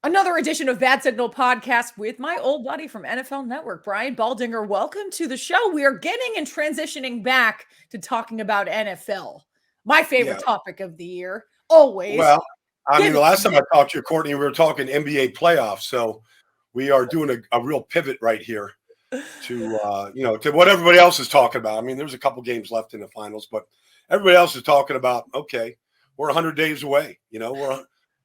Another edition of Bad Signal Podcast with my old buddy from NFL Network, Brian Baldinger. Welcome to the show. We are getting and transitioning back to talking about NFL. My favorite topic of the year, always. Well, I mean, the last time I talked to you, Courtney, we were talking NBA playoffs. So we are doing a real pivot right here to, to what everybody else is talking about. I mean, there's a couple games left in the finals, but everybody else is talking about, okay, we're 100 days away.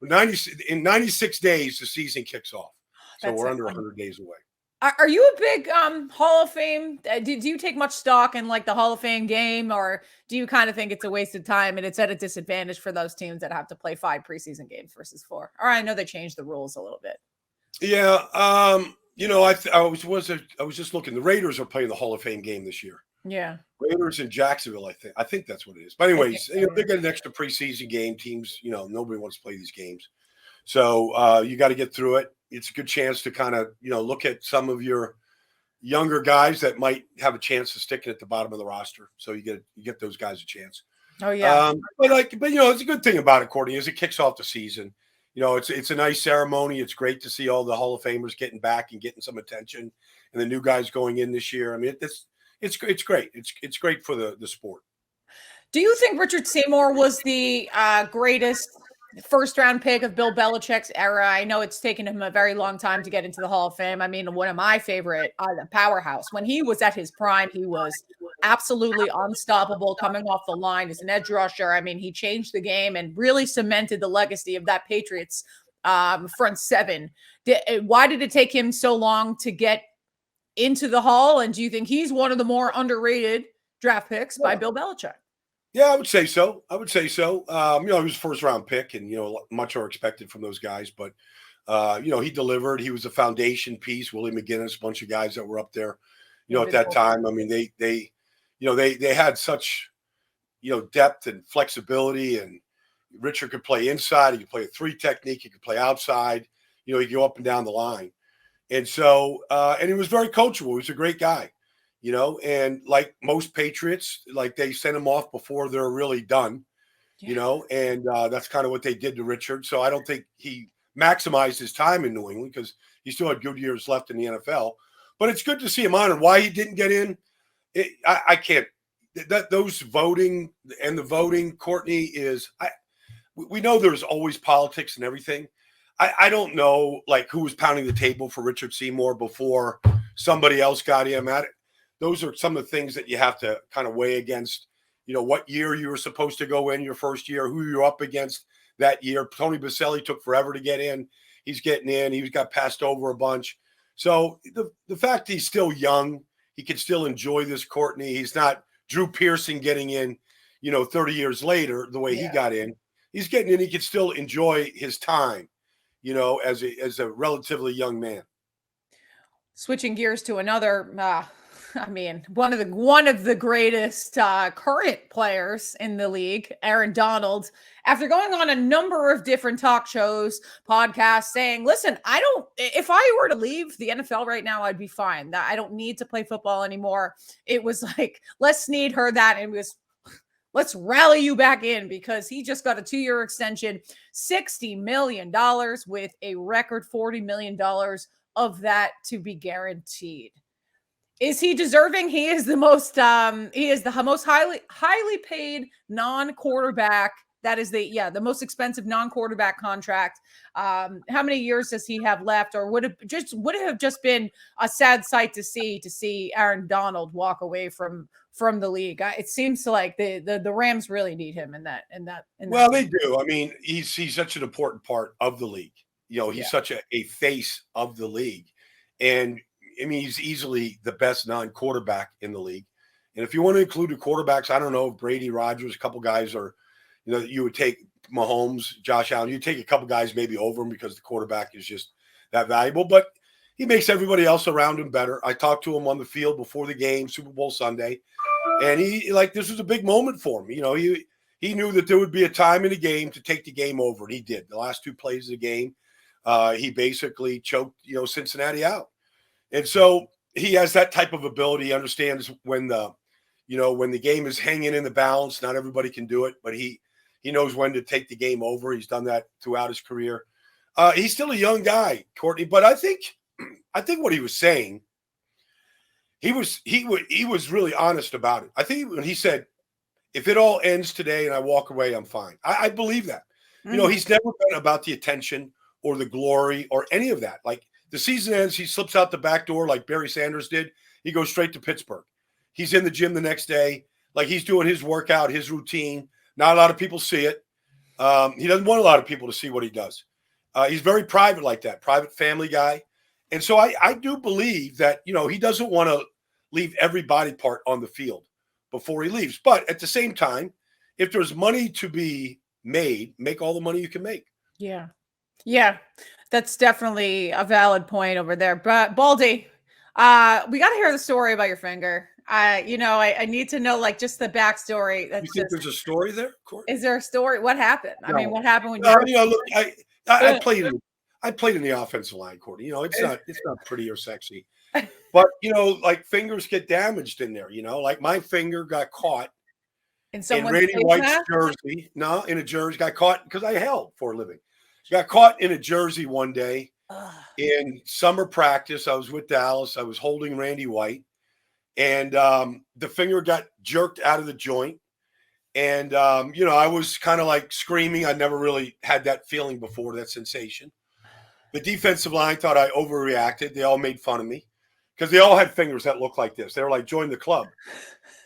We're 96 days, the season kicks off. So we're under 100 days away. Are you a big Hall of Fame? Do you take much stock in like the Hall of Fame game, or do you kind of think it's a waste of time and it's at a disadvantage for those teams that have to play 5 preseason games versus 4? Or I know they changed the rules a little bit. Yeah, I was just looking. The Raiders are playing the Hall of Fame game this year. Yeah, Raiders in Jacksonville. I think that's what it is. But anyways, they got an extra preseason game. Teams, nobody wants to play these games, so you got to get through it. It's a good chance to kind of, look at some of your younger guys that might have a chance of sticking at the bottom of the roster. So you get those guys a chance. Oh yeah. But it's a good thing about it, Courtney, is it kicks off the season. It's a nice ceremony. It's great to see all the Hall of Famers getting back and getting some attention, and the new guys going in this year. I mean, it's great. It's great for the sport. Do you think Richard Seymour was the greatest first-round pick of Bill Belichick's era? I know it's taken him a very long time to get into the Hall of Fame. I mean, one of my favorite, the powerhouse. When he was at his prime, he was absolutely unstoppable coming off the line as an edge rusher. I mean, he changed the game and really cemented the legacy of that Patriots front seven. Why did it take him so long to get into the Hall? And do you think he's one of the more underrated draft picks by Bill Belichick? Yeah, I would say so. He was a first-round pick, and much are expected from those guys. But he delivered. He was a foundation piece. Willie McGinnis, a bunch of guys that were up there, at that time. I mean, they had such, depth and flexibility. And Richard could play inside. He could play a 3 technique. He could play outside. He could go up and down the line. And so, and he was very coachable. He was a great guy. And like most Patriots, like they send him off before they're really done, and that's kind of what they did to Richard. So I don't think he maximized his time in New England because he still had good years left in the NFL. But it's good to see him honored. Why he didn't get in, I can't. Those voting, Courtney, we know there's always politics and everything. I don't know, like, who was pounding the table for Richard Seymour before somebody else got him at it. Those are some of the things that you have to kind of weigh against, what year you were supposed to go in your first year, who you're up against that year. Tony Baselli took forever to get in. He's getting in. He got passed over a bunch. So the fact he's still young, he can still enjoy this, Courtney. He's not Drew Pearson getting in, 30 years later, the way he got in. He's getting in. He can still enjoy his time, as a relatively young man. Switching gears to another, one of the greatest current players in the league, Aaron Donald, after going on a number of different talk shows, podcasts, saying, listen, if I were to leave the NFL right now, I'd be fine. I don't need to play football anymore. It was like, Les Snead heard that and was, let's rally you back in, because he just got a 2-year extension, $60 million with a record $40 million of that to be guaranteed. Is he deserving? He is the most highly paid non-quarterback. That is the most expensive non-quarterback contract. How many years does he have left? Or would it have just been a sad sight to see Aaron Donald walk away from the league? It seems like the Rams really need him in that. Well, they do. I mean, he's such an important part of the league. He's such a face of the league. And I mean, he's easily the best non-quarterback in the league. And if you want to include the quarterbacks, I don't know if Brady, Rodgers, a couple guys are, you would take Mahomes, Josh Allen. You take a couple guys maybe over him because the quarterback is just that valuable. But he makes everybody else around him better. I talked to him on the field before the game, Super Bowl Sunday, and this was a big moment for him. He knew that there would be a time in the game to take the game over, and he did. The last 2 plays of the game, he basically choked, Cincinnati out. And so he has that type of ability. He understands when the game is hanging in the balance. Not everybody can do it, but he knows when to take the game over. He's done that throughout his career. He's still a young guy, Courtney, but I think what he was saying, he was really honest about it. I think when he said, if it all ends today and I walk away, I'm fine. I believe that. He's never been about the attention or the glory or any of that. Like the season ends, he slips out the back door like Barry Sanders did. He goes straight to Pittsburgh. He's in the gym the next day. Like he's doing his workout, his routine. Not a lot of people see it. He doesn't want a lot of people to see what he does. He's very private like that, private family guy. And so I do believe that, he doesn't want to leave every body part on the field before he leaves. But at the same time, if there's money to be made, make all the money you can make. Yeah. Yeah. That's definitely a valid point over there. But Baldy, we got to hear the story about your finger. I need to know like just the backstory. You think there's a story there, Courtney? Is there a story? What happened? No. I mean, what happened when look, I played in the offensive line, Courtney. It's not pretty or sexy. But like fingers get damaged in there, like my finger got caught in Randy White's jersey. No, in a jersey, got caught because I held for a living. Got caught in a jersey one day in summer practice. I was with Dallas. I was holding Randy White, and the finger got jerked out of the joint. And I was kind of like screaming. I never really had that feeling before, that sensation. The defensive line thought I overreacted. They all made fun of me because they all had fingers that looked like this. They were like, join the club.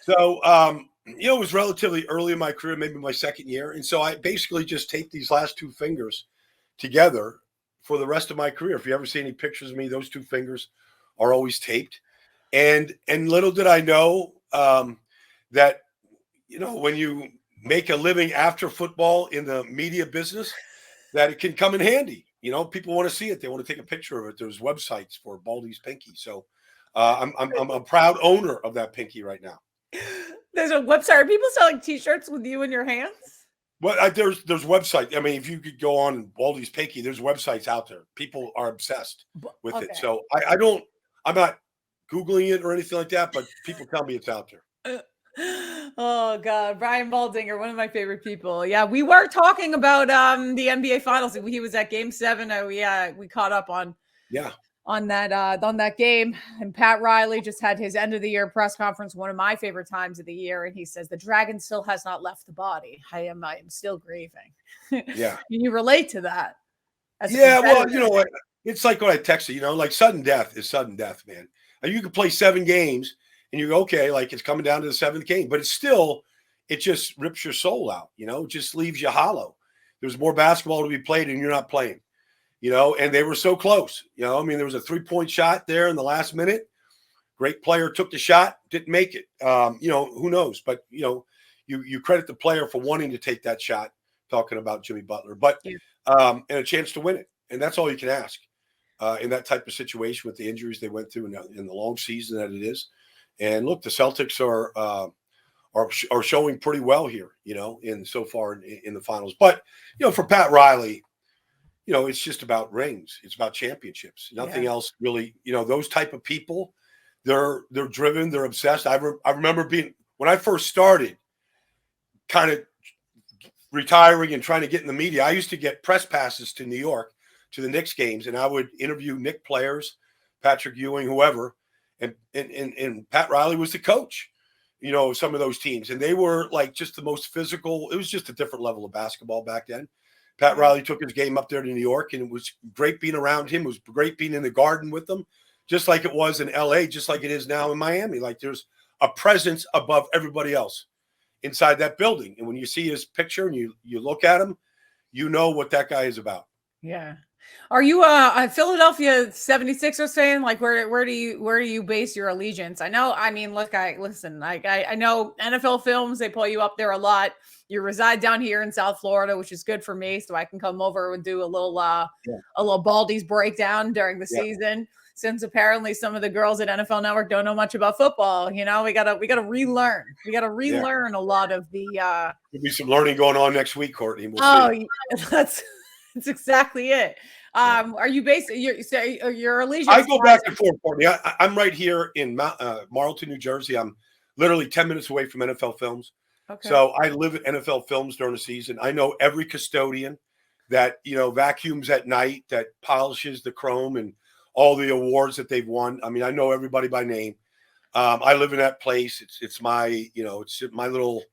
So, it was relatively early in my career, maybe my second year. And so I basically just taped these last two fingers together for the rest of my career. If you ever see any pictures of me, those two fingers are always taped. And little did I know that, when you make a living after football in the media business, that it can come in handy. People want to see it. They want to take a picture of it. There's websites for Baldy's pinky. So I'm a proud owner of that pinky right now. There's a website. Are people selling T-shirts with you in your hands? Well, there's websites. I mean, if you could go on Baldy's pinky, there's websites out there. People are obsessed with it. So I'm not Googling it or anything like that, but people tell me it's out there. Oh God, Brian Baldinger, one of my favorite people. Yeah, we were talking about the NBA Finals. He was at Game 7. We caught up on that game. And Pat Riley just had his end of the year press conference, one of my favorite times of the year, and he says the dragon still has not left the body. I am still grieving. Yeah, you relate to that? Well, what? It's like what I texted. Like sudden death is sudden death, man. And you could play 7 games. And you go, okay, like it's coming down to the 7th game, but it just rips your soul out, it just leaves you hollow. There's more basketball to be played and you're not playing, and they were so close, there was a 3-point shot there in the last minute. Great player took the shot, didn't make it. Who knows? But, you credit the player for wanting to take that shot, talking about Jimmy Butler, but and a chance to win it. And that's all you can ask in that type of situation with the injuries they went through in the long season that it is. And look, the Celtics are showing pretty well here, in so far in the finals. But for Pat Riley, it's just about rings. It's about championships. Nothing else really. Those type of people, they're driven. They're obsessed. I remember when I first started, kind of retiring and trying to get in the media. I used to get press passes to New York to the Knicks games, and I would interview Knicks players, Patrick Ewing, whoever. And Pat Riley was the coach, some of those teams. And they were like just the most physical. It was just a different level of basketball back then. Pat Riley took his game up there to New York, and it was great being around him. It was great being in the Garden with them, just like it was in LA, just like it is now in Miami. Like there's a presence above everybody else inside that building. And when you see his picture and you look at him, you know what that guy is about. Yeah. Are you a Philadelphia 76ers fan? Like where do you base your allegiance? I know, I mean, look, I know NFL Films, they pull you up there a lot. You reside down here in South Florida, which is good for me, so I can come over and do a little Baldy's breakdown during the season. Since apparently some of the girls at NFL Network don't know much about football, we gotta relearn. We gotta relearn a lot of the. There'll be some learning going on next week, Courtney. We'll see. That's exactly it. Are you based your allegiance? I go back and forth, Courtney. I'm right here in Marlton, New Jersey. I'm literally 10 minutes away from NFL Films. Okay. So I live at NFL Films during the season. I know every custodian that, vacuums at night, that polishes the chrome and all the awards that they've won. I mean, I know everybody by name. I live in that place. It's my, it's my little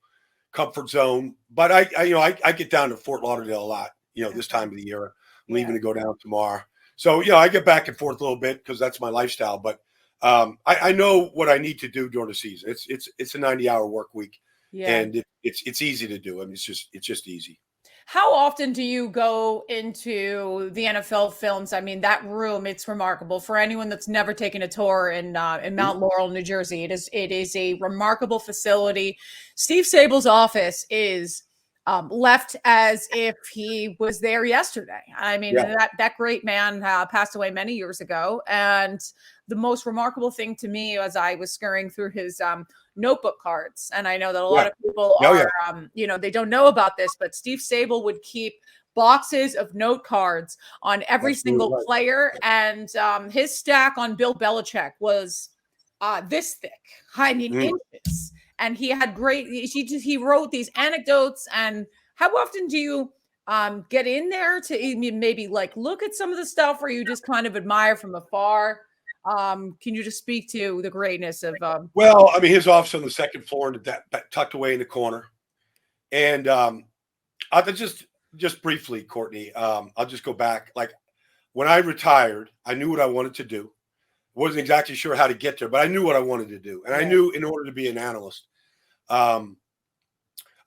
comfort zone. But I get down to Fort Lauderdale a lot, this time of the year. I'm leaving to go down tomorrow. So, I get back and forth a little bit because that's my lifestyle. But I know what I need to do during the season. It's a 90-hour work week, and it's easy to do. I mean, it's just easy. How often do you go into the NFL Films? I mean, that room, it's remarkable. For anyone that's never taken a tour in Mount Laurel, New Jersey, it is a remarkable facility. Steve Sabol's office is left as if he was there yesterday. I mean, that great man passed away many years ago. And the most remarkable thing to me, as I was scurrying through his notebook cards, and I know that a lot of people are, they don't know about this, but Steve Sabol would keep boxes of note cards on every single player. And his stack on Bill Belchick was this thick, I mean, inches. And he had he wrote these anecdotes. And how often do you get in there to maybe like look at some of the stuff where you just kind of admire from afar? Can you just speak to the greatness of well, I mean, his office on the second floor and that tucked away in the corner. And I'll just briefly, Courtney, I'll just go back. Like when I retired, I knew what I wanted to do. Wasn't exactly sure how to get there, but I knew what I wanted to do. And I knew in order to be an analyst, I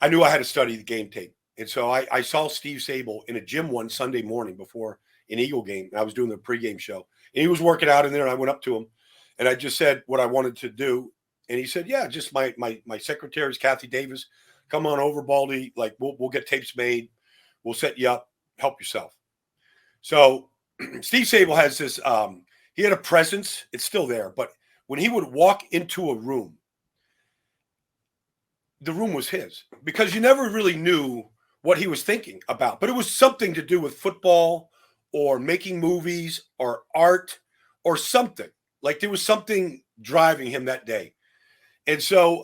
knew I had to study the game tape. And so I saw Steve Sabol in a gym one Sunday morning before an Eagle game. I was doing the pregame show. And he was working out in there, and I went up to him, and I just said what I wanted to do. And he said, yeah, just my secretary is Kathy Davis. Come on over, Baldy. Like, we'll get tapes made. We'll set you up. Help yourself. So Steve Sabol has this he had a presence. It's still there. But when he would walk into a room, the room was his because you never really knew what he was thinking about. But it was something to do with football or making movies or art or something. Like there was something driving him that day. And so,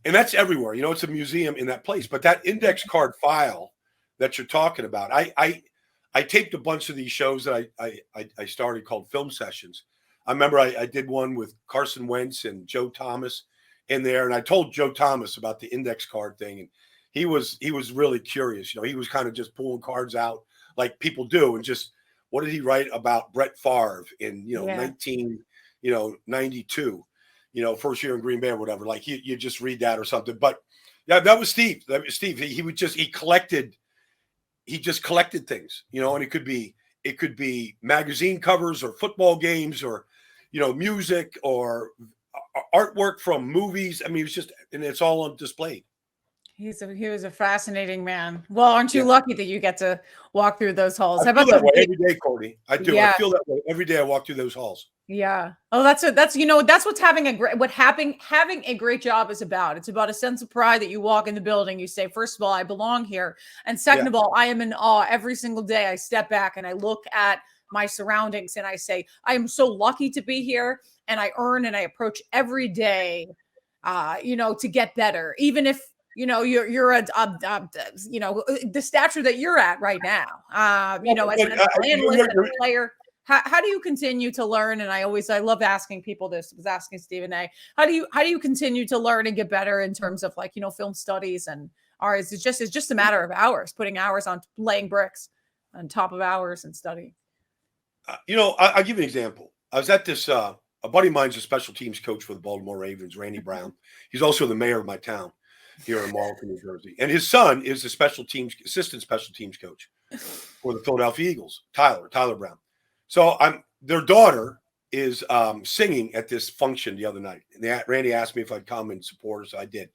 and that's everywhere. It's a museum in that place. But that index card file that you're talking about, I taped a bunch of these shows that I started called Film Sessions. I remember I did one with Carson Wentz and Joe Thomas in there. And I told Joe Thomas about the index card thing. And he was really curious. He was kind of just pulling cards out like people do. And just, what did he write about Brett Favre in, 1992, first year in Green Bay or whatever. Like you just read that or something. But yeah, that was Steve. He just collected things, and it could be magazine covers or football games or, music or artwork from movies. I mean, it was just, and it's all on display. He was a fascinating man. Well, aren't you lucky that you get to walk through those halls? I feel that way every day, Courtney. I do. Yeah. I feel that way every day I walk through those halls. Yeah. Oh, that's what's having a great job is about. It's about a sense of pride that you walk in the building. You say, first of all, I belong here. And second of all, I am in awe every single day. I step back and I look at my surroundings and I say, I am so lucky to be here. And I earn and I approach every day, to get better. Even if, you're the stature that you're at right now, as an analyst and a player. How do you continue to learn? And I love asking people this. I was asking Stephen A. How do you continue to learn and get better in terms of film studies or is it just a matter of hours, putting hours on laying bricks on top of hours and studying? I'll give you an example. I was at this. A buddy of mine's a special teams coach for the Baltimore Ravens, Randy Brown. He's also the mayor of my town here in Marlton, New Jersey, and his son is the assistant special teams coach for the Philadelphia Eagles, Tyler Brown. So their daughter is singing at this function the other night. And Randy asked me if I'd come and support her, so I did.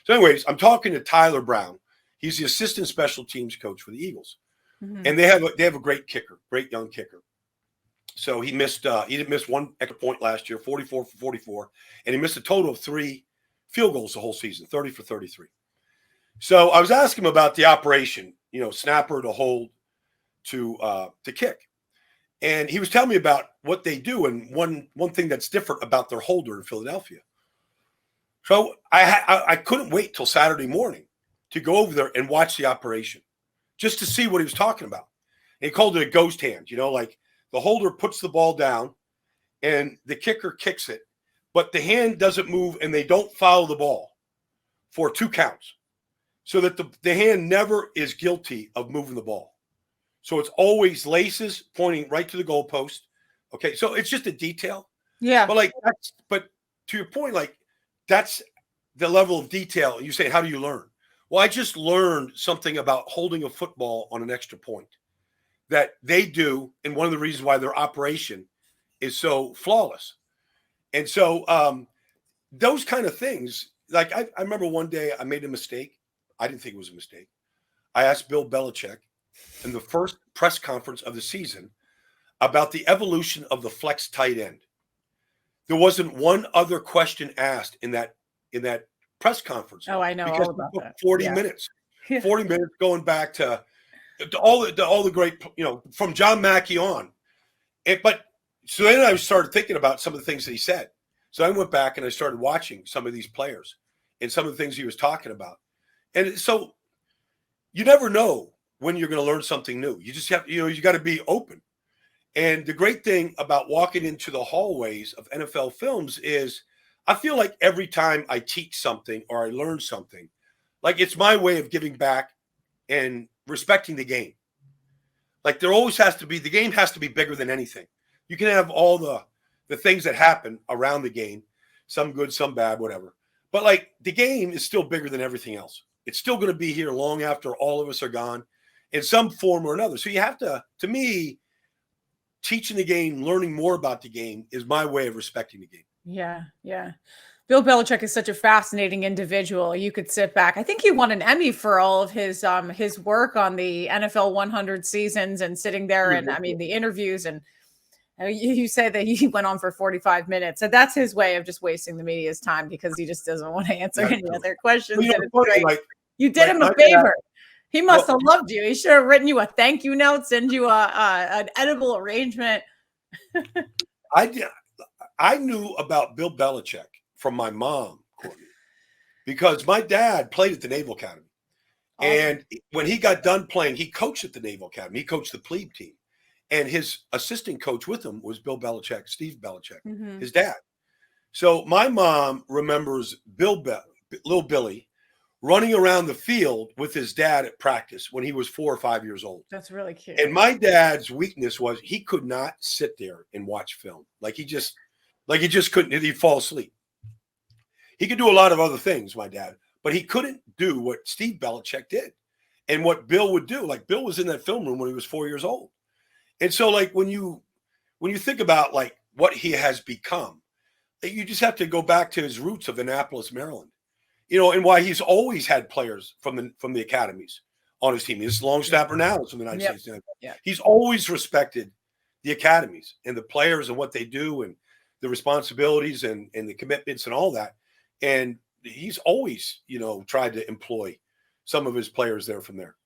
So anyways, I'm talking to Tyler Brown. He's the assistant special teams coach for the Eagles. Mm-hmm. And they have a great kicker, great young kicker. So he didn't miss one extra point last year, 44 for 44. And he missed a total of 3 field goals the whole season, 30 for 33. So I was asking him about the operation, snapper to hold to kick. And he was telling me about what they do and one thing that's different about their holder in Philadelphia. So I couldn't wait till Saturday morning to go over there and watch the operation just to see what he was talking about. He called it a ghost hand, like the holder puts the ball down and the kicker kicks it, but the hand doesn't move and they don't foul the ball for 2 counts. So that the hand never is guilty of moving the ball. So it's always laces pointing right to the goalpost. Okay, so it's just a detail. Yeah. But to your point, that's the level of detail. You say, how do you learn? Well, I just learned something about holding a football on an extra point that they do, and one of the reasons why their operation is so flawless. And so those kind of things, I remember one day I made a mistake. I didn't think it was a mistake. I asked Bill Belchick in the first press conference of the season about the evolution of the flex tight end. There wasn't one other question asked in that press conference. Oh, I know because all about that. 40 minutes. 40 minutes going back to all the great, from John Mackey on. So then I started thinking about some of the things that he said. So I went back and I started watching some of these players and some of the things he was talking about. And so you never know when you're going to learn something new. You just have, you got to be open. And the great thing about walking into the hallways of NFL Films is I feel like every time I teach something or I learn something, it's my way of giving back and respecting the game. There always has to be, the game has to be bigger than anything. You can have all the things that happen around the game, some good, some bad, whatever. But the game is still bigger than everything else. It's still going to be here long after all of us are gone in some form or another. So you have to me, teaching the game, learning more about the game is my way of respecting the game. Yeah. Yeah. Bill Belchick is such a fascinating individual. You could sit back. I think he won an Emmy for all of his work on the NFL 100 seasons and sitting there and the interviews. And you say that he went on for 45 minutes. So that's his way of just wasting the media's time because he just doesn't want to answer any other questions. You did him a favor. He must have loved you. He should have written you a thank you note, send you an edible arrangement. I knew about Bill Belchick from my mom, Courtney, because my dad played at the Naval Academy. Awesome. And when he got done playing, he coached at the Naval Academy. He coached the plebe team. And his assistant coach with him was Bill Belchick, Steve Belchick, his dad. So my mom remembers little Billy, running around the field with his dad at practice when he was 4 or 5 years old. That's really cute. And my dad's weakness was he could not sit there and watch film. He just couldn't. He'd fall asleep. He could do a lot of other things, my dad, but he couldn't do what Steve Belchick did and what Bill would do. Bill was in that film room when he was 4 years old. And so when you think about what he has become, you just have to go back to his roots of Annapolis, Maryland. And why he's always had players from the academies on his team. He's long snapper now from the United States. Yeah. He's always respected the academies and the players and what they do and the responsibilities and the commitments and all that. And he's always, tried to employ some of his players there from there.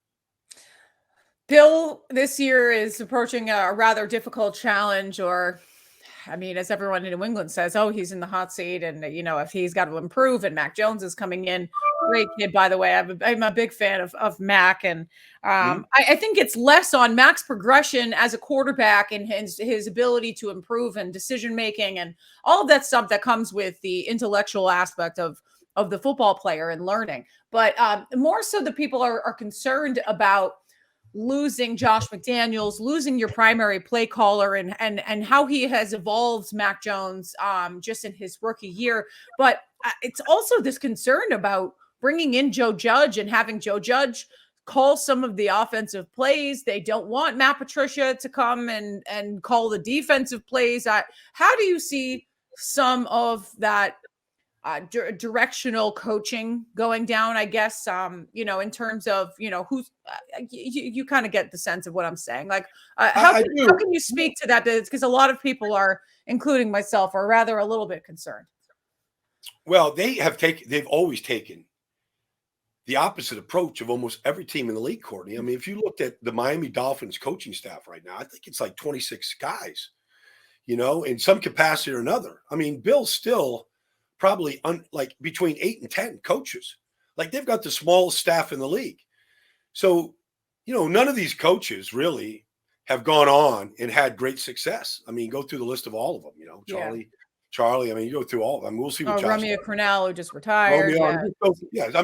Bill this year is approaching a rather difficult challenge, as everyone in New England says, he's in the hot seat. And, if he's got to improve and Mac Jones is coming in, great kid, by the way. I'm a big fan of Mac. And I think it's less on Mac's progression as a quarterback and his ability to improve and decision-making and all of that stuff that comes with the intellectual aspect of the football player and learning. But more so the people are concerned about losing Josh McDaniels, losing your primary play caller and how he has evolved Mac Jones just in his rookie year. But it's also this concern about bringing in Joe Judge and having Joe Judge call some of the offensive plays. They don't want Matt Patricia to come and call the defensive plays. How do you see some of that directional coaching going down, I guess, in terms of, who's you kind of get the sense of what I'm saying. How can you speak to that? Because a lot of people are, including myself, are rather a little bit concerned. Well, they've always taken the opposite approach of almost every team in the league, Courtney. If you looked at the Miami Dolphins coaching staff right now, I think it's 26 guys, in some capacity or another. Bill's still probably between 8 and 10 coaches. They've got the smallest staff in the league. So, none of these coaches really have gone on and had great success. I mean, go through the list of all of them, you know, Charlie. I mean, you go through all of them. I mean, we'll see what Josh Romeo does. Cornell, who just retired.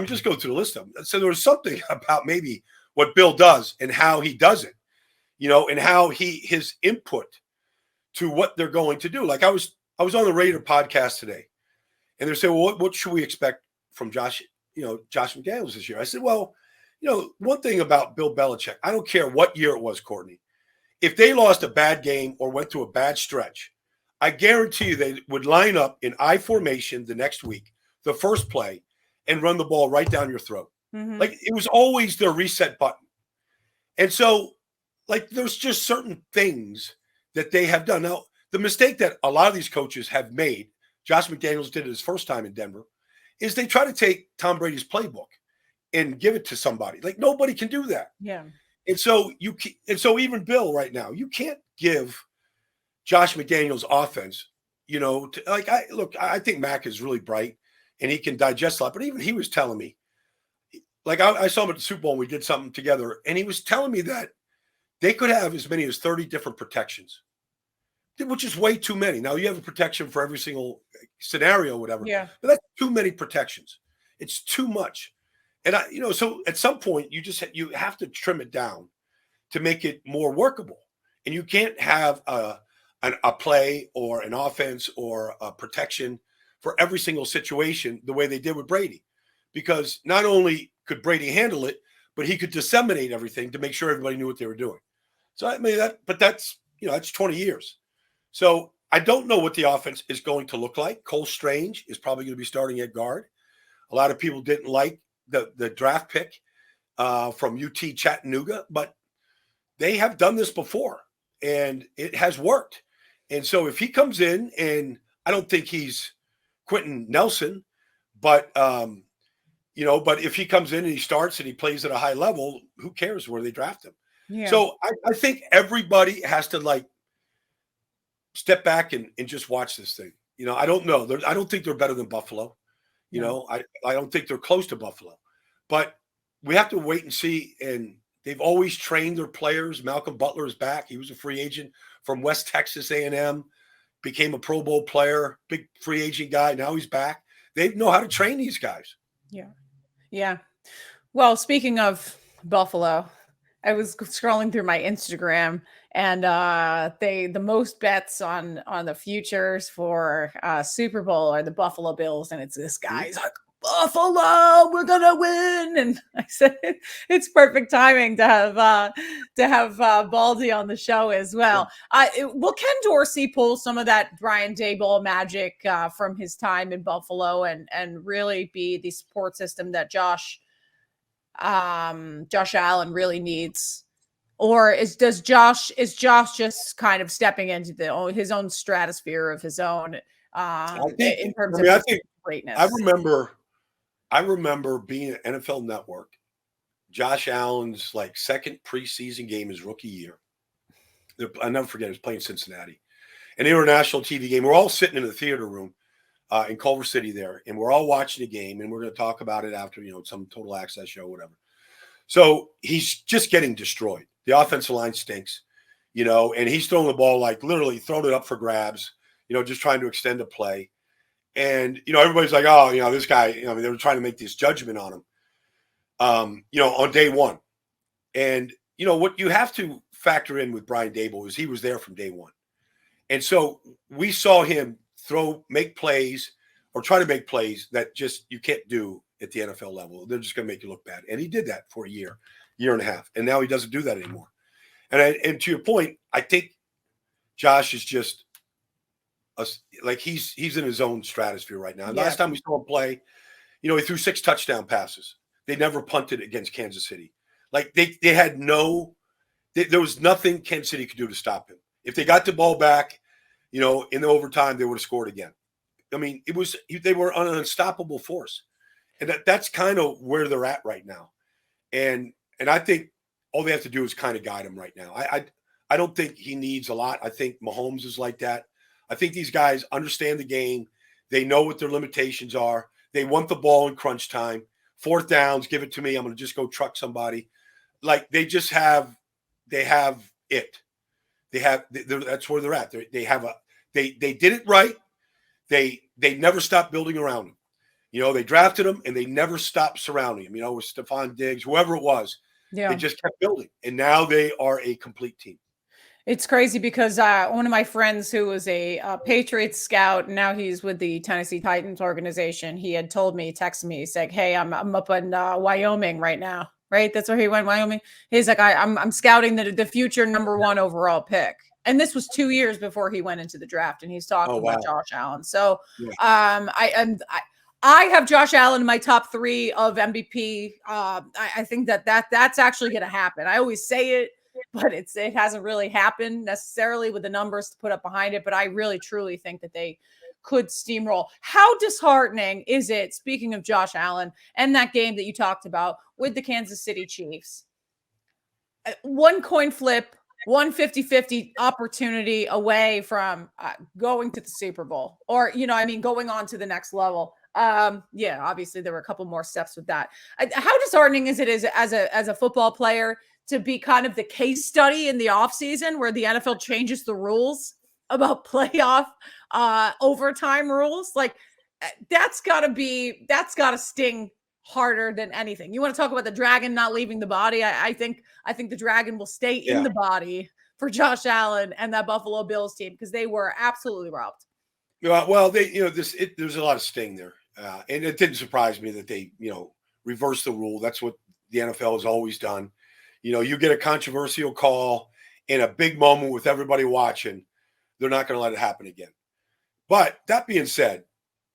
Just go through the list of them. So there was something about maybe what Bill does and how he does it, you know, and how his input to what they're going to do. Like I was on the Raider podcast today, and they're saying, well, what should we expect from Josh McDaniels this year? I said, well, you know, one thing about Bill Belchick, I don't care what year it was, Courtney. If they lost a bad game or went through a bad stretch, I guarantee you they would line up in I formation the next week, the first play, and run the ball right down your throat. Mm-hmm. Like it was always their reset button. And so, like, there's just certain things that they have done. Now, the mistake that a lot of these coaches have made, Josh McDaniels did it his first time in Denver, is they try to take Tom Brady's playbook and give it to somebody. Like nobody can do that. Yeah. And so even Bill right now, you can't give Josh McDaniels offense, you know, I think Mac is really bright and he can digest a lot, but even he was telling me, like I saw him at the Super Bowl and we did something together, and he was telling me that they could have as many as 30 different protections, which is way too many. Now you have a protection for every single scenario, whatever. Yeah. But that's too many protections. It's too much. And so at some point you have to trim it down to make it more workable. And you can't have a play or an offense or a protection for every single situation the way they did with Brady, because not only could Brady handle it, but he could disseminate everything to make sure everybody knew what they were doing. So I mean that's 20 years. So I don't know what the offense is going to look like. Cole Strange is probably going to be starting at guard. A lot of people didn't like the draft pick from UT Chattanooga, but they have done this before and it has worked. And so if he comes in, and I don't think he's Quentin Nelson, but but if he comes in and he starts and he plays at a high level, who cares where they draft him? Yeah. So I think everybody has to like step back and just watch this thing. You know, I don't know. I don't think they're better than Buffalo. You know, I don't think they're close to Buffalo, but we have to wait and see. And they've always trained their players. Malcolm Butler is back. He was a free agent from West Texas A&M, became a Pro Bowl player, big free agent guy. Now he's back. They know how to train these guys. Yeah. Yeah. Well, speaking of Buffalo, I was scrolling through my Instagram, and the most bets on the futures for Super Bowl are the Buffalo Bills, and it's this guy's like, Buffalo, we're gonna win. And I said it's perfect timing to have Baldy on the show as well. Will Ken Dorsey pull some of that Brian Daboll magic from his time in Buffalo and really be the support system that Josh Allen really needs? Or is Josh just kind of stepping into his own stratosphere of his own in terms of greatness? I remember being at NFL Network, Josh Allen's like second preseason game his rookie year. I'll never forget, he was playing Cincinnati. An international TV game. We're all sitting in the theater room in Culver City there, and we're all watching the game, and we're going to talk about it after, some total access show, whatever. So he's just getting destroyed. The offensive line stinks, and he's throwing the ball, like literally throwing it up for grabs, just trying to extend a play. And, everybody's like, oh, this guy, they were trying to make this judgment on him, on day one. And, what you have to factor in with Brian Daboll is he was there from day one. And so we saw him make plays or try to make plays that just you can't do at the NFL level. They're just going to make you look bad. And he did that for a year and a half. And now he doesn't do that anymore. And to your point, I think Josh is just he's in his own stratosphere right now. Yeah. Last time we saw him play, he threw 6 touchdown passes. They never punted against Kansas City. Like they had there was nothing Kansas City could do to stop him. If they got the ball back, in the overtime, they would have scored again. I mean, they were an unstoppable force. And that's kind of where they're at right now. And I think all they have to do is kind of guide him right now. I don't think he needs a lot. I think Mahomes is like that. I think these guys understand the game. They know what their limitations are. They want the ball in crunch time. 4th downs, give it to me. I'm going to just go truck somebody. Like they have it. That's where they're at. They did it right. They never stopped building around him. They drafted him and they never stopped surrounding him. With Stephon Diggs, whoever it was, they just kept building. And now they are a complete team. It's crazy because one of my friends who was a Patriots scout, and now he's with the Tennessee Titans organization, he had told me, texted me, he's like, hey, I'm up in Wyoming right now, right? That's where he went, Wyoming. He's like, I'm scouting the future number 1 overall pick. And this was 2 years before he went into the draft, and he's talking about Josh Allen. So I have Josh Allen in my top 3 of MVP. I think that's actually going to happen. I always say it, but it hasn't really happened necessarily with the numbers to put up behind it. But I really, truly think that they could steamroll. How disheartening is it, speaking of Josh Allen and that game that you talked about with the Kansas City Chiefs? One coin flip, 150-50 opportunity away from going to the Super Bowl or, going on to the next level. Obviously there were a couple more steps with that. How disheartening is it as a football player to be kind of the case study in the offseason where the NFL changes the rules about playoff overtime rules? Like that's gotta sting harder than anything. You want to talk about the dragon not leaving the body? I think the dragon will stay in the body for Josh Allen and that Buffalo Bills team because they were absolutely robbed. Well, there's a lot of sting there. And it didn't surprise me that they, reversed the rule. That's what the NFL has always done. You get a controversial call in a big moment with everybody watching, they're not going to let it happen again. But that being said,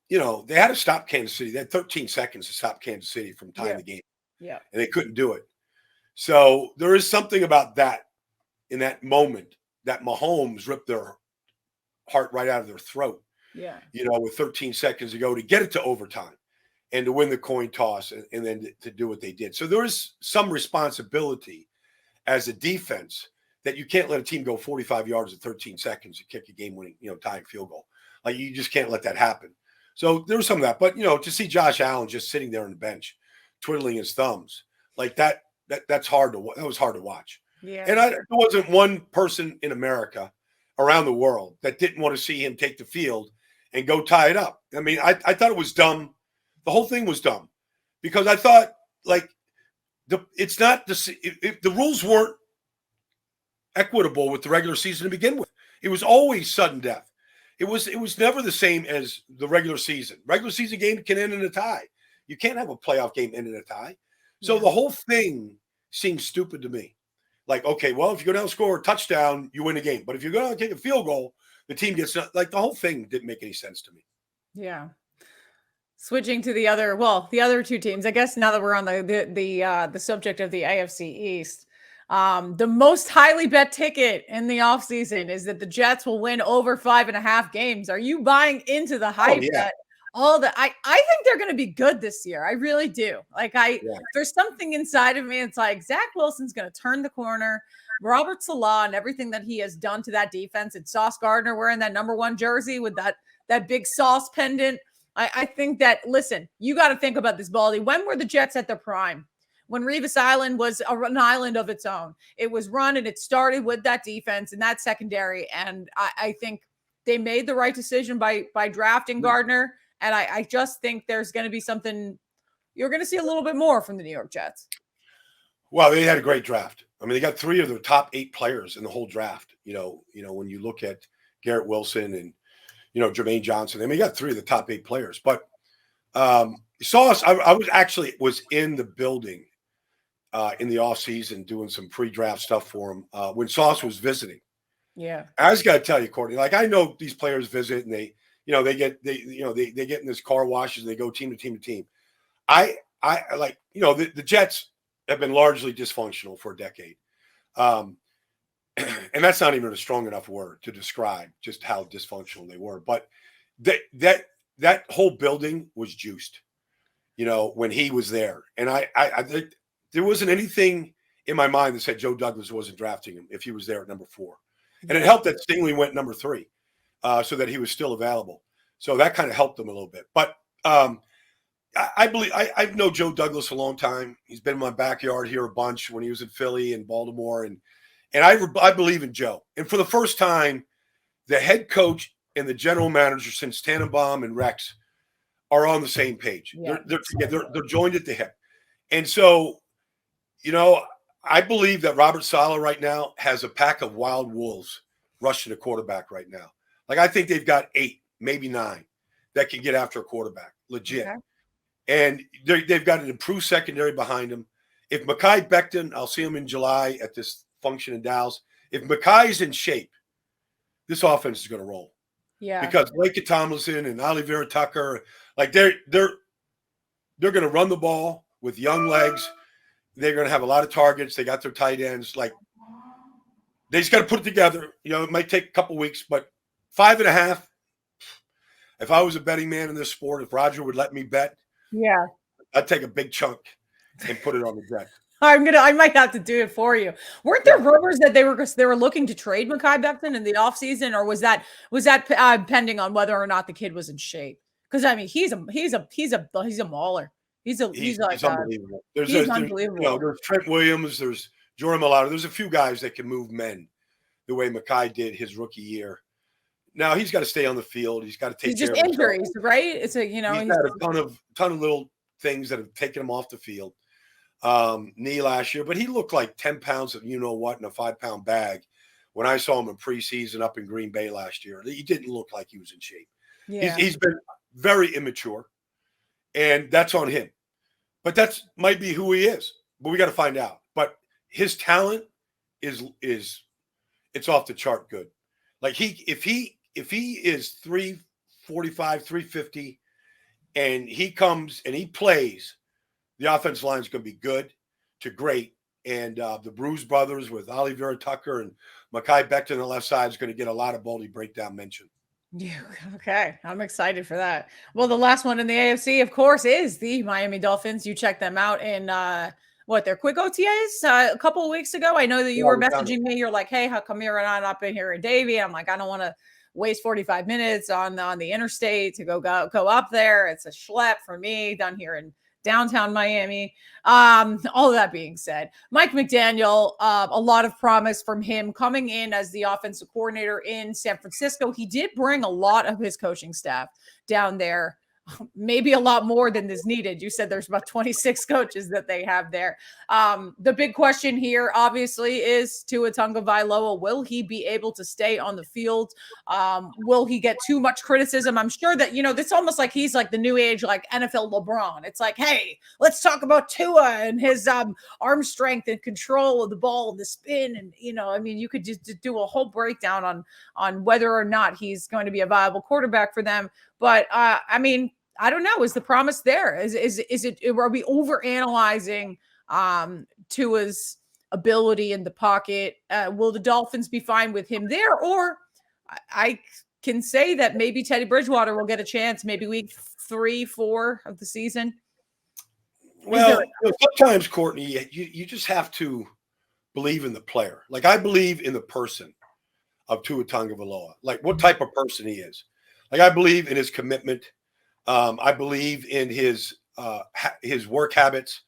they had to stop Kansas City. They had 13 seconds to stop Kansas City from tying the game. Yeah. And they couldn't do it. So there is something about that in that moment that Mahomes ripped their heart right out of their throat. Yeah. With 13 seconds to go to get it to overtime and to win the coin toss and then to do what they did. So there is some responsibility as a defense that you can't let a team go 45 yards in 13 seconds to kick a game-winning, tying field goal. Like you just can't let that happen. So there was some of that. But, to see Josh Allen just sitting there on the bench, twiddling his thumbs, like that's hard that was hard to watch. Yeah. And there wasn't one person in America around the world that didn't want to see him take the field and go tie it up. I mean, I thought it was dumb. The whole thing was dumb because I thought the rules weren't equitable with the regular season to begin with. It was always sudden death. It was never the same as the regular season. Regular season game can end in a tie. You can't have a playoff game end in a tie. So the whole thing seems stupid to me. Like, okay, well, if you go down and score a touchdown, you win the game. But if you go down and take a field goal, the team gets the whole thing didn't make any sense to me. Yeah. Switching to the other 2 teams, I guess now that we're on the subject of the AFC East, the most highly bet ticket in the offseason is that the Jets will win over 5.5 games. Are you buying into the hype that I think they're going to be good this year. I really do. There's something inside of me. It's like Zach Wilson's going to turn the corner. Robert Salah and everything that he has done to that defense, and Sauce Gardner wearing that number 1 jersey with that big Sauce pendant. I think that, listen, you got to think about this, Baldy. When were the Jets at their prime? When Revis Island was an island of its own. It was run and it started with that defense and that secondary. And I think they made the right decision by drafting Gardner. And I just think there's going to be something you're going to see a little bit more from the New York Jets. Well, they had a great draft. I mean, they got 3 of their top 8 players in the whole draft. When you look at Garrett Wilson and, Jermaine Johnson, I mean, you got 3 of the top 8 players. But Sauce, I was in the building in the offseason doing some pre-draft stuff for him when Sauce was visiting. Yeah. I just got to tell you, Courtney, I know these players visit and they get in this car washes and they go team to team to team. The Jets have been largely dysfunctional for a decade. And that's not even a strong enough word to describe just how dysfunctional they were. But that whole building was juiced, when he was there. And there wasn't anything in my mind that said Joe Douglas wasn't drafting him if he was there at number 4. And it helped that Stingley went number 3 so that he was still available. So that kind of helped him a little bit. But I believe I've known Joe Douglas a long time. He's been in my backyard here a bunch when he was in Philly and Baltimore. And I believe in Joe. And for the first time, the head coach and the general manager since Tannenbaum and Rex are on the same page. Yeah. They're joined at the hip. And so, I believe that Robert Saleh right now has a pack of wild wolves rushing a quarterback right now. Like, I think they've got 8, maybe 9 that can get after a quarterback, legit. Okay. And they've got an improved secondary behind them. If Mekhi Becton, I'll see him in July at this function in Dallas. If Mekhi's in shape, this offense is going to roll. Yeah. Because Blake Tomlinson and Oliver Tucker, like they're going to run the ball with young legs. They're going to have a lot of targets. They got their tight ends. Like, they just got to put it together. It might take a couple weeks, but 5.5. If I was a betting man in this sport, if Roger would let me bet, yeah, I'd take a big chunk and put it on the bet. I might have to do it for you. Weren't there rumors that they were looking to trade Mekhi Becton in the offseason, or was that pending on whether or not the kid was in shape? Because I mean, he's a mauler. He's unbelievable. He's unbelievable. There's Trent Williams, there's Jordan Mailata. There's a few guys that can move men the way Mekhi did his rookie year. Now he's got to stay on the field. He's got to take care of injuries, right? It's he's had a ton of little things that have taken him off the field. Knee last year, but he looked like 10 pounds of in a 5-pound bag when I saw him in preseason up in Green Bay last year. He didn't look like he was in shape. Yeah. He's been very immature, and that's on him. But that's might be who he is. But we got to find out. But his talent is it's off the chart good. Like if he is 345, 350, and he comes and he plays, the offensive line is going to be good to great. And the Bruce brothers with Oliver Tucker and Mekhi Becton on the left side is going to get a lot of Baldy breakdown mention. Yeah, okay. I'm excited for that. Well, the last one in the AFC, of course, is the Miami Dolphins. You checked them out in their quick OTAs a couple of weeks ago. I know that you were messaging me. You're like, hey, how come you're not up in here in Davie? I'm like, I don't want to waste 45 minutes on the interstate to go up there. It's a schlep for me down here in downtown Miami. All of that being said, Mike McDaniel, a lot of promise from him coming in as the offensive coordinator in San Francisco. He did bring a lot of his coaching staff down there, maybe a lot more than is needed. You said there's about 26 coaches that they have there. The big question here, obviously, is Tua Tagovailoa. Will he be able to stay on the field? Will he get too much criticism? I'm sure that, it's almost like he's like the new age, like NFL LeBron. It's like, hey, let's talk about Tua and his arm strength and control of the ball and the spin. And, you could just do a whole breakdown on whether or not he's going to be a viable quarterback for them. But I don't know. Is the promise there? Is it? Are we overanalyzing Tua's ability in the pocket? Will the Dolphins be fine with him there? Or I can say that maybe Teddy Bridgewater will get a chance, maybe week 3-4 of the season. Well, sometimes, Courtney, you just have to believe in the player. Like, I believe in the person of Tua Tagovailoa, like what type of person he is. Like, I believe in his commitment. I believe in his work habits.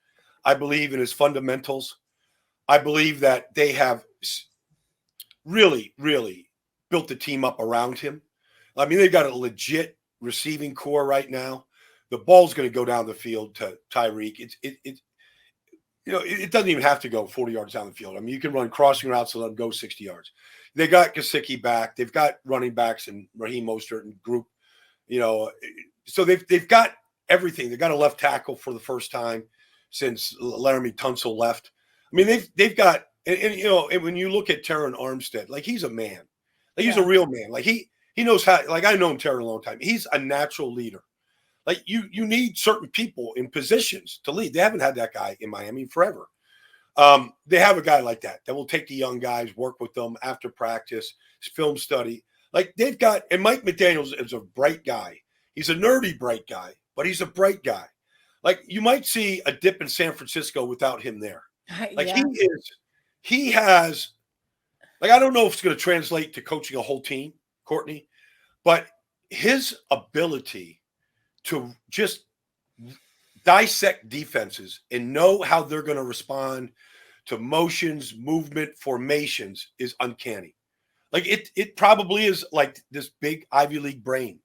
I believe in his fundamentals. I believe that they have really, really built the team up around him. I mean, they've got a legit receiving core right now. The ball's going to go down the field to Tyreek. It doesn't even have to go 40 yards down the field. I mean, you can run crossing routes and let them go 60 yards. They got Gesicki back. They've got running backs and Raheem Mostert and group. So they've got everything. They've got a left tackle for the first time since Laramie Tunsil left. I mean, they've got and when you look at Terron Armstead, like, he's a man. Like, he's a real man. Like, he knows how. Like, I've known Terron a long time. He's a natural leader. Like, you need certain people in positions to lead. They haven't had that guy in Miami forever. They have a guy like that will take the young guys, work with them after practice, film study. Like, they've got, and Mike McDaniel is a bright guy. He's a nerdy bright guy, but he's a bright guy. Like, you might see a dip in San Francisco without him there. Like, he has, like, I don't know if it's going to translate to coaching a whole team, Courtney, but his ability to just dissect defenses and know how they're going to respond to motions, movement, formations is uncanny. Like it probably is like this big Ivy League brain,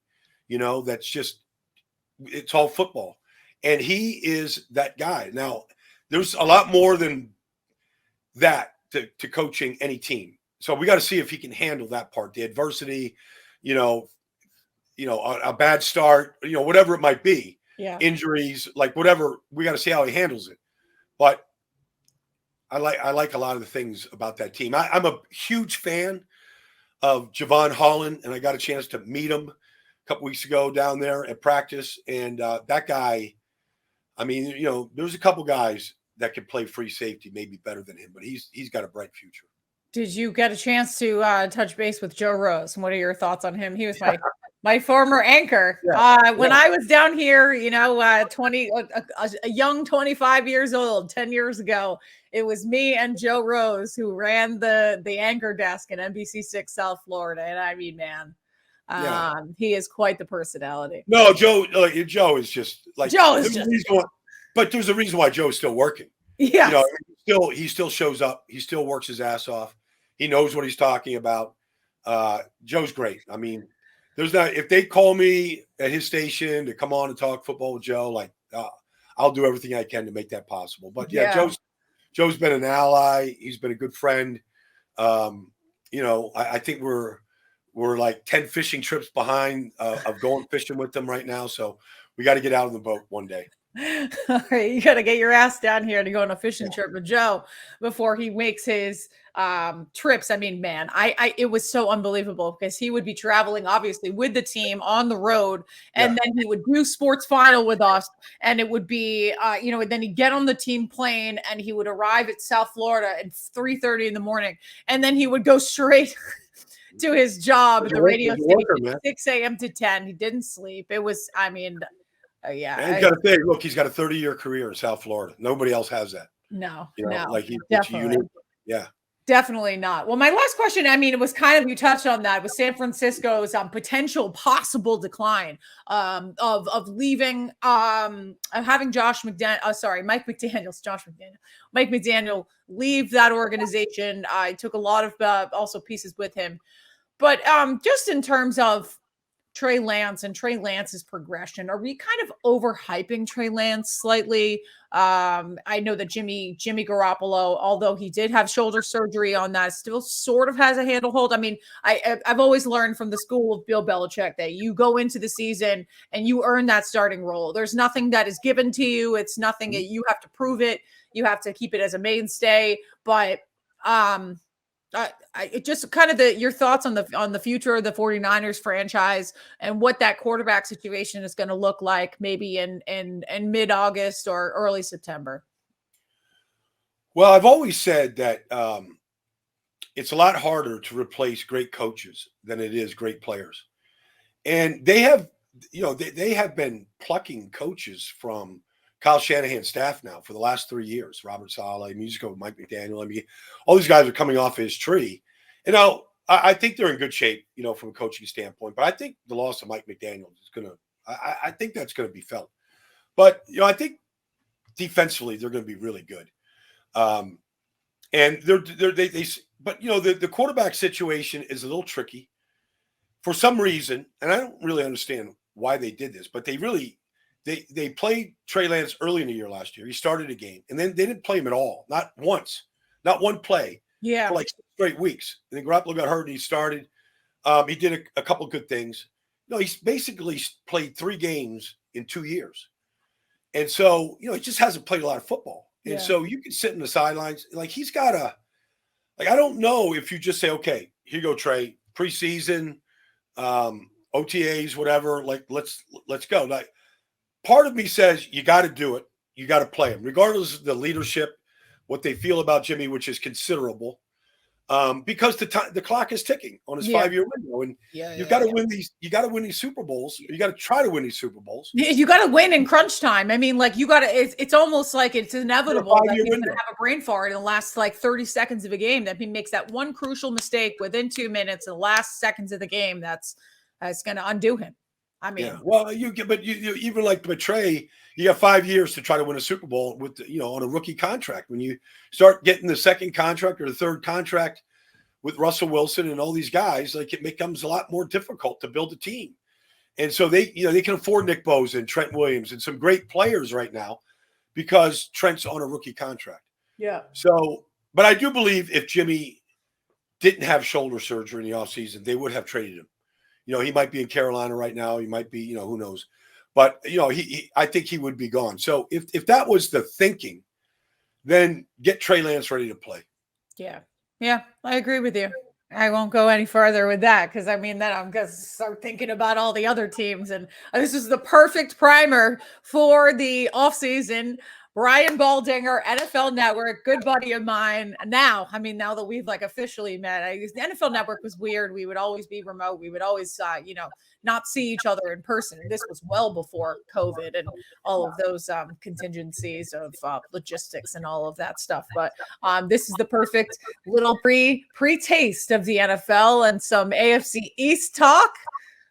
that's just, it's all football. And he is that guy. Now, there's a lot more than that to coaching any team. So we got to see if he can handle that part, the adversity, a bad start, whatever it might be, injuries, like whatever. We got to see how he handles it. But I like a lot of the things about that team. I'm a huge fan of Javon Holland, and I got a chance to meet him a couple weeks ago down there at practice. And that guy, I mean, there's a couple guys that can play free safety maybe better than him, but he's got a bright future. Did you get a chance to touch base with Joe Rose? And what are your thoughts on him? He was my former anchor. When I was down here, 20, a young 25 years old, 10 years ago, it was me and Joe Rose who ran the anchor desk at NBC6 South Florida. And I mean, man, he is quite the personality. No, Joe is just like Joe is just. But there's a reason why Joe's still working. Yeah, he still shows up. He still works his ass off. He knows what he's talking about. Joe's great. I mean, if they call me at his station to come on and talk football with Joe, like I'll do everything I can to make that possible. But Joe's been an ally. He's been a good friend. I think we're like 10 fishing trips behind of going fishing with them right now. So we got to get out on the boat one day. All right, you got to get your ass down here to go on a fishing trip with Joe before he makes his trips. I mean, man, it was so unbelievable because he would be traveling obviously with the team on the road, and then he would do sports final with us, and it would be and then he'd get on the team plane and he would arrive at South Florida at 3:30 in the morning, and then he would go straight to his job at the radio station, 6 a.m. to 10. He didn't sleep. It was, I mean, and got to think, look, he's got a 30-year career in South Florida. Nobody else has that. No, like he's definitely. Unique. Yeah. Definitely not. Well, my last question, I mean, it was kind of, you touched on that, was San Francisco's potential possible decline of leaving, of having Mike McDaniel leave that organization. I took a lot of also pieces with him. But just in terms of Trey Lance and Trey Lance's progression, are we kind of overhyping Trey Lance slightly? I know that Jimmy Garoppolo, although he did have shoulder surgery on that, still sort of has a handle hold. I mean, I've always learned from the school of Bill Belchick that you go into the season and you earn that starting role. There's nothing that is given to you. It's nothing that you have to prove it. You have to keep it as a mainstay. But it just kind of your thoughts on the future of the 49ers franchise and what that quarterback situation is going to look like maybe in mid-August or early September. Well, I've always said that it's a lot harder to replace great coaches than it is great players. And they have, they have been plucking coaches from Kyle Shanahan's staff now for the last 3 years. Robert Saleh, musical Mike McDaniel. I mean, all these guys are coming off his tree. I think they're in good shape, from a coaching standpoint. But I think the loss of Mike McDaniel is going to – I think that's going to be felt. But, I think defensively they're going to be really good. And the quarterback situation is a little tricky for some reason. And I don't really understand why they did this, but they played Trey Lance early in the year last year. He started a game, and then they didn't play him at all. Not once. Not one play. Yeah. For like 6 straight weeks. And then Garoppolo got hurt and he started. He did a couple of good things. He's basically played 3 games in 2 years. And so, he just hasn't played a lot of football. And so you can sit in the sidelines. Like, he's got I don't know if you just say, okay, here you go, Trey, preseason, OTAs, whatever, like, let's go. Like, part of me says you got to do it. You got to play him, regardless of the leadership, what they feel about Jimmy, which is considerable, because the clock is ticking on his 5-year window, and you got to win these. You got to win these Super Bowls. You got to try to win these Super Bowls. You got to win in crunch time. I mean, like, you got to. It's almost like it's inevitable that he's going to have a brain fart in the last 30 seconds of a game. That he makes that one crucial mistake within 2 minutes, in the last seconds of the game. That's going to undo him. I mean, yeah. Well, but you even like Trey, you got 5 years to try to win a Super Bowl with on a rookie contract. When you start getting the second contract or the third contract with Russell Wilson and all these guys, like it becomes a lot more difficult to build a team. And so they can afford Nick Bosa and Trent Williams and some great players right now because Trent's on a rookie contract. yeah. So, but I do believe if Jimmy didn't have shoulder surgery in the offseason, they would have traded him. He might be in Carolina right now. He might be, who knows. But, I think he would be gone. So if that was the thinking, then get Trey Lance ready to play. Yeah. Yeah, I agree with you. I won't go any further with that because I mean, then I'm going to start thinking about all the other teams. And this is the perfect primer for the offseason. Brian Baldinger, NFL Network, good buddy of mine. Now that we've like officially met, the NFL Network was weird. We would always be remote. We would always, not see each other in person. This was well before COVID and all of those contingencies of logistics and all of that stuff. But this is the perfect little pre-taste of the NFL and some AFC East talk.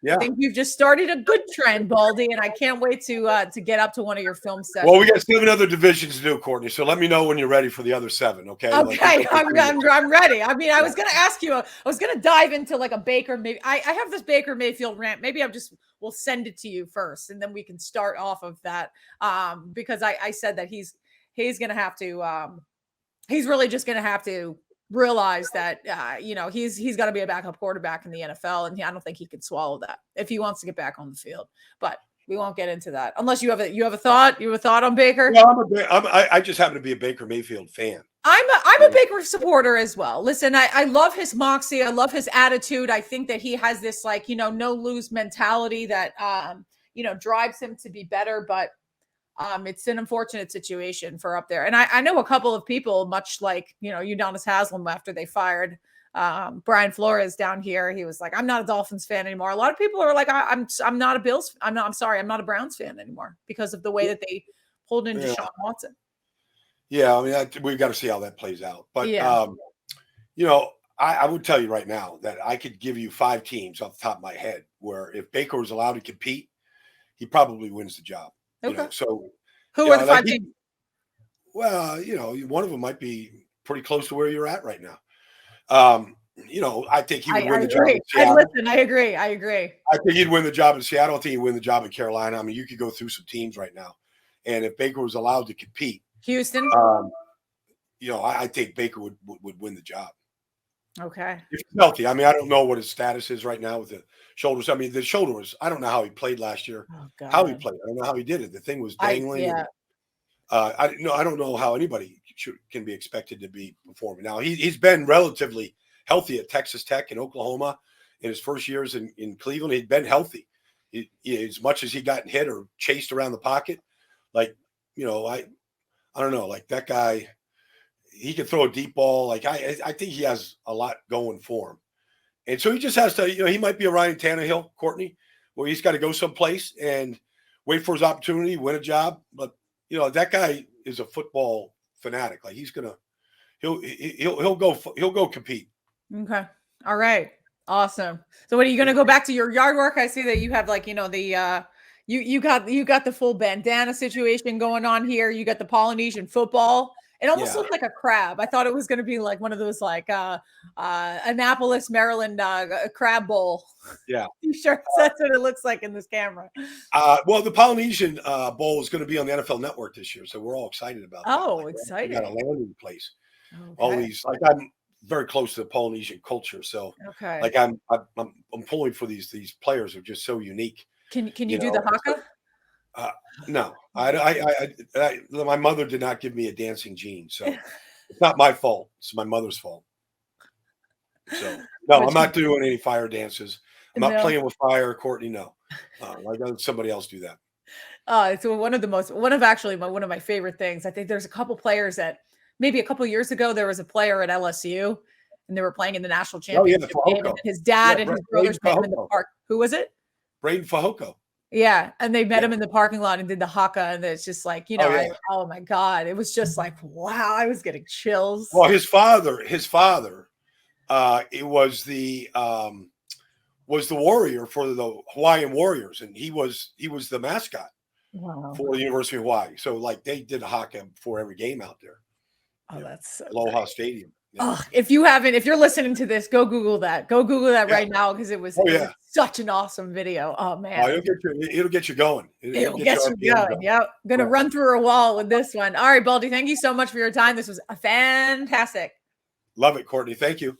Yeah. I think you've just started a good trend, Baldy, and I can't wait to get up to one of your film sessions. Well, we got 7 other divisions to do, Courtney. So let me know when you're ready for the other 7. Okay. Okay, I'm ready. I mean, I was going to ask you. I was going to dive into like a Baker. Maybe I have this Baker Mayfield rant. Maybe we'll send it to you first, and then we can start off of that. Because I said that he's going to have to. He's really just going to have to realize that he's got to be a backup quarterback in the NFL, and I don't think he could swallow that if he wants to get back on the field. But we won't get into that unless you have a thought. You have a thought on Baker? Well, I just happen to be a Baker Mayfield fan. I'm a Baker supporter as well. Listen, I love his moxie. I love his attitude. I think that he has this no lose mentality that drives him to be better. But it's an unfortunate situation for up there. And I know a couple of people, much like, Udonis Haslam after they fired Brian Flores down here. He was like, I'm not a Dolphins fan anymore. A lot of people are like, I'm not a Bills. I'm not a Browns fan anymore because of the way that they pulled in Deshaun Watson. Yeah. I mean, we've got to see how that plays out. But, I would tell you right now that I could give you 5 teams off the top of my head where if Baker was allowed to compete, he probably wins the job. Okay. So who are the 5 teams? Well, one of them might be pretty close to where you're at right now. I think he would win the job in Seattle. I agree. I think he'd win the job in Seattle. I think he'd win the job in Carolina. I mean, you could go through some teams right now. And if Baker was allowed to compete, Houston, I think Baker would win the job. Okay. If he's healthy. I mean, I don't know what his status is right now with the shoulders. I mean, the shoulder was, I don't know how he played last year. Oh, God. How he played. I don't know how he did it. The thing was dangling. I don't know how anybody can be expected to be performing. Now, he's been relatively healthy at Texas Tech and Oklahoma in his first years in Cleveland. He'd been healthy. As much as he got hit or chased around the pocket, I don't know, like that guy, he can throw a deep ball. Like I think he has a lot going for him. And so he just has to, he might be a Ryan Tannehill, Courtney, where he's got to go someplace and wait for his opportunity, win a job. But, that guy is a football fanatic. Like he'll go compete. Okay. All right. Awesome. So what are you going to go back to your yard work? I see that you have you got the full bandana situation going on here. You got the Polynesian football. It almost looked like a crab. I thought it was going to be like one of those Annapolis, Maryland crab bowl. Yeah. T-shirts. That's what it looks like in this camera. Well, the Polynesian Bowl is going to be on the NFL Network this year, so we're all excited about that. Oh, exciting. We got a landing place. Okay. All these, I'm very close to the Polynesian culture, so I'm pulling for these players who are just so unique. Can you do the haka? No, my mother did not give me a dancing gene, so it's not my fault. It's my mother's fault. So no, I'm not doing any fire dances. I'm not playing with fire, Courtney. No, I let somebody else do that. It's one of my favorite things. I think there's a couple players that maybe a couple years ago there was a player at LSU and they were playing in the national championship game. And his dad and his brothers met him in the park. Who was it? Braden Fajoko. Yeah, and they met him in the parking lot and did the haka, and it's just like, oh my God, it was just like, wow, I was getting chills. Well, his father, it was was the warrior for the Hawaiian Warriors, and he was the mascot Wow. for the University of Hawaii. So like they did a haka before every game out there. Oh, that's so Aloha great. Stadium. Yeah. Oh, if you're listening to this, go Google that. Go Google that Yeah. right now because it was such an awesome video. Oh man, it'll get you going. It'll get you going. Yep, gonna run through a wall with this one. All right, Baldy, thank you so much for your time. This was fantastic. Love it, Courtney. Thank you.